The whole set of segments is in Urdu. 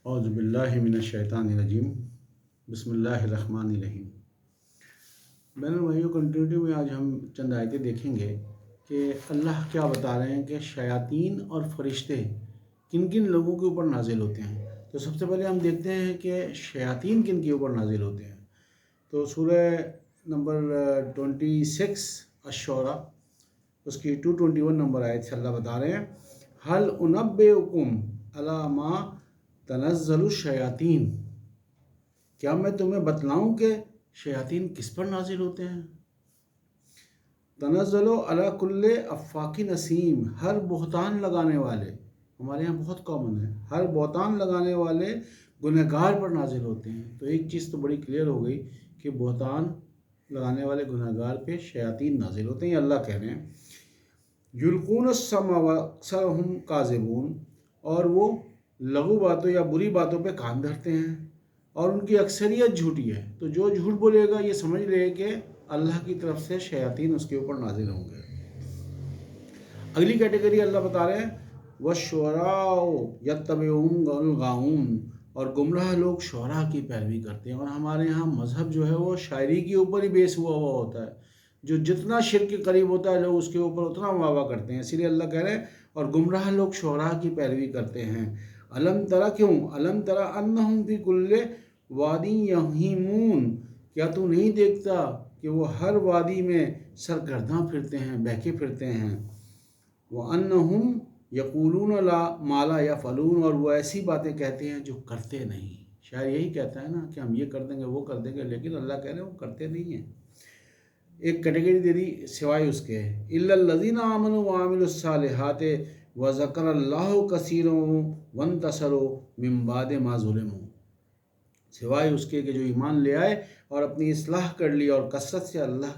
اعوذ باللہ من الشیطان الرجیم بسم اللہ الرحمن الرحیم۔ بہن بھائیوں، کنٹینیوٹی میں آج ہم چند آیتیں دیکھیں گے کہ اللہ کیا بتا رہے ہیں کہ شیاطین اور فرشتے کن کن لوگوں کے اوپر نازل ہوتے ہیں۔ تو سب سے پہلے ہم دیکھتے ہیں کہ شیاطین کن کے اوپر نازل ہوتے ہیں۔ تو سورہ نمبر 26 الشعراء، اس کی 221 نمبر آیت سے اللہ بتا رہے ہیں، هل انبئکم علی ما تنزل الشیاطین، کیا میں تمہیں بتلاؤں کہ شیاطین کس پر نازل ہوتے ہیں؟ تنزل علی کل افاک نسیم، ہر بہتان لگانے والے، ہمارے یہاں بہت کامن ہے، ہر بہتان لگانے والے گنہگار پر نازل ہوتے ہیں۔ تو ایک چیز تو بڑی کلیئر ہو گئی کہ بہتان لگانے والے گنہگار پہ شیاطین نازل ہوتے ہیں۔ یہ اللہ کہہ رہے ہیں یلقون السمع واکثرهم کاذبون، اور وہ لغو باتوں یا بری باتوں پہ کان دھرتے ہیں اور ان کی اکثریت جھوٹی ہے۔ تو جو جھوٹ بولے گا یہ سمجھ لے کہ اللہ کی طرف سے شیاطین اس کے اوپر نازل ہوں گے۔ اگلی کیٹیگری اللہ بتا رہے ہیں وَالشُّعَرَاءُ يَتَّبِعُهُمُ الْغَاوُونَ، اور گمراہ لوگ شعراء کی پیروی کرتے ہیں۔ اور ہمارے یہاں مذہب جو ہے وہ شاعری کے اوپر ہی بیس ہوا ہوتا ہے، جو جتنا شرک کے قریب ہوتا ہے لوگ اس کے اوپر اتنا مواوا کرتے ہیں۔ اسی لیے اللہ کہہ رہے ہیں اور گمراہ لوگ شعراء کی پیروی کرتے ہیں۔ علم ترا، کیوں؟ علم ترا انہم فی کل وادی یہیمون، کیا تو نہیں دیکھتا کہ وہ ہر وادی میں سرگرداں پھرتے ہیں، بہکے پھرتے ہیں۔ وَأَنَّهُمْ يَقُولُونَ مَا لَا يَفْعَلُونَ، اور وہ ایسی باتیں کہتے ہیں جو کرتے نہیں۔ شاعر یہی کہتا ہے نا کہ ہم یہ کر دیں گے وہ کر دیں گے، لیکن اللہ کہہ رہے ہیں وہ کرتے نہیں ہیں۔ ایک کیٹیگری دے دی سوائے اس کے، إِلَّا الَّذِينَ آمَنُوا وَعَمِلُوا الصَّالِحَاتِ وَذَكَرَ اللَّهُ كَثِيرًا وَانتَصَرُوا مِن بَعْدِ مَا ظُلِمُوا، سوائے اس کے کہ جو ایمان لے آئے اور اپنی اصلاح کر لی اور کثرت سے اللہ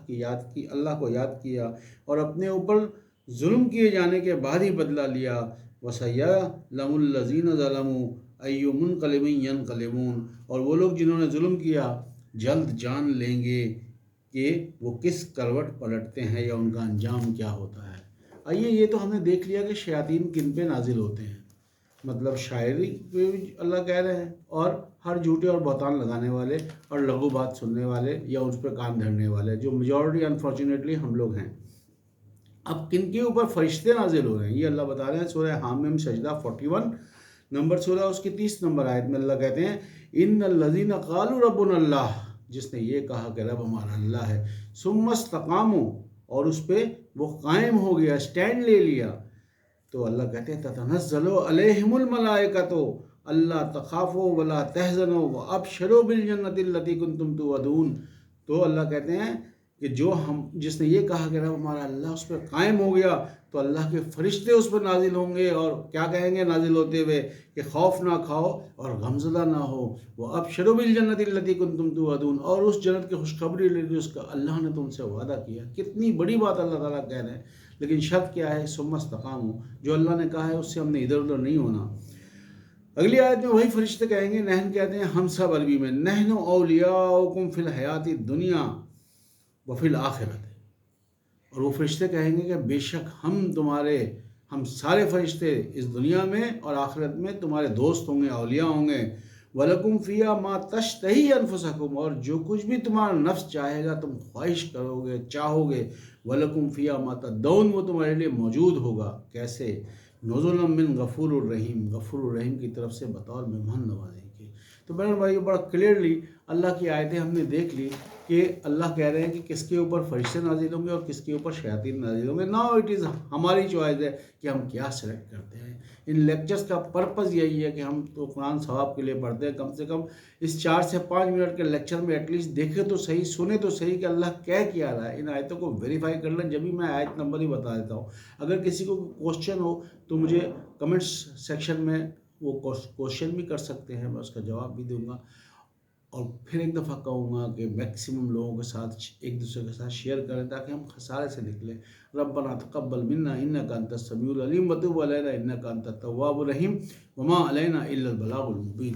کو یاد کیا اور اپنے اوپر ظلم کیے جانے کے بعد ہی بدلہ لیا۔ وَسَيَعْلَمُ الَّذِينَ ظَلَمُوا أَيُّ مُنقَلِبٍ يَنقَلِبُونَ، اور وہ لوگ جنہوں نے ظلم کیا جلد جان لیں گے کہ وہ کس کروٹ پلٹتے ہیں یا ان کا انجام کیا ہوتا ہے۔ آئیے، یہ تو ہم نے دیکھ لیا کہ شیاطین کن پہ نازل ہوتے ہیں، مطلب شاعری پہ بھی اللہ کہہ رہے ہیں، اور ہر جھوٹے اور بہتان لگانے والے اور لغو بات سننے والے یا اس پہ کان دھرنے والے، جو میجورٹی انفارچونیٹلی ہم لوگ ہیں۔ اب کن کے اوپر فرشتے نازل ہو رہے ہیں یہ اللہ بتا رہے ہیں سورہ حامیم سجدہ 41 نمبر سورہ، اس کی 30 نمبر آیت میں اللہ کہتے ہیں ان الذین قالوا ربنا اللہ، جس نے یہ کہا کہ رب ہمارا اللہ ہے، ثم استقاموا، اور اس پہ وہ قائم ہو گیا، سٹینڈ لے لیا، تو اللہ کہتے ہیں تتنزل علیہم الملائکۃ الا تخافوا ولا تحزنوا وابشروا بالجنۃ التی کنتم توعدون۔ تو اللہ کہتے ہیں کہ جس نے یہ کہا کہ رب ہمارا اللہ، اس پہ قائم ہو گیا، تو اللہ کے فرشتے اس پر نازل ہوں گے اور کیا کہیں گے نازل ہوتے ہوئے کہ خوف نہ کھاؤ اور غمزدہ نہ ہو، وَأَبْشِرُوا بِالْجَنَّةِ الَّتِي كُنْتُمْ تُوعَدُونَ، اور اس جنت کی خوشخبری لے لی اس کا اللہ نے تم سے وعدہ کیا۔ کتنی بڑی بات اللہ تعالیٰ کہہ رہے ہیں، لیکن شرط کیا ہے؟ ثم استقاموا، جو اللہ نے کہا ہے اس سے ہم نے ادھر ادھر نہیں ہونا۔ اگلی آیت میں وہی فرشتے کہیں گے، نحن کہتے ہیں ہم سب عربی میں، نحن اولیاؤکم فی الحیات الدنیا وفی الآخرت، اور وہ فرشتے کہیں گے کہ بے شک ہم سارے فرشتے اس دنیا میں اور آخرت میں تمہارے دوست ہوں گے، اولیاء ہوں گے۔ وَلَكُمْ فِيهَا مَا تَشْتَهِي أَنفُسُكُمْ، اور جو کچھ بھی تمہارا نفس چاہے گا تم خواہش کرو گے، چاہو گے۔ وَلَكُمْ فِيهَا مَا تَدَّعُونَ، وہ تمہارے لیے موجود ہوگا۔ کیسے؟ نُزُلًا مِّن غفور الرحیم، غفور الرحیم کی طرف سے بطور مہمان نوازی کے۔ تو بہن بھائیو، بڑا کلیئرلی اللہ کی آیتیں ہم نے دیکھ لی کہ اللہ کہہ رہے ہیں کہ کس کے اوپر فرشتے نازل ہوں گے اور کس کے اوپر شیاطین نازل ہوں گے۔ ناؤ اٹ از ہماری چوائس ہے کہ ہم کیا سلیکٹ کرتے ہیں۔ ان لیکچرز کا پرپز یہی ہے کہ ہم تو قرآن ثواب کے لیے پڑھتے ہیں، کم سے کم اس 4 سے 5 منٹ کے لیکچر میں ایٹ لیسٹ دیکھیں تو صحیح، سنیں تو صحیح کہ اللہ کہہ کیا رہا ہے۔ ان آیتوں کو ویریفائی کر لیں، جب بھی میں آیت نمبر ہی بتا دیتا ہوں۔ اگر کسی کو کوشچن ہو تو مجھے کمنٹس سیکشن میں وہ کوشچن بھی کر سکتے ہیں، میں اس کا جواب بھی دوں گا۔ اور پھر ایک دفعہ کہوں گا کہ میکسیمم لوگوں کے ساتھ ایک دوسرے کے ساتھ شیئر کریں تاکہ ہم خسارے سے نکلیں۔ ربنا تقبل منا انک انت السمیع العلیم وتب علینا انک انت التواب الرحیم وما علینا الا البلاغ المبین۔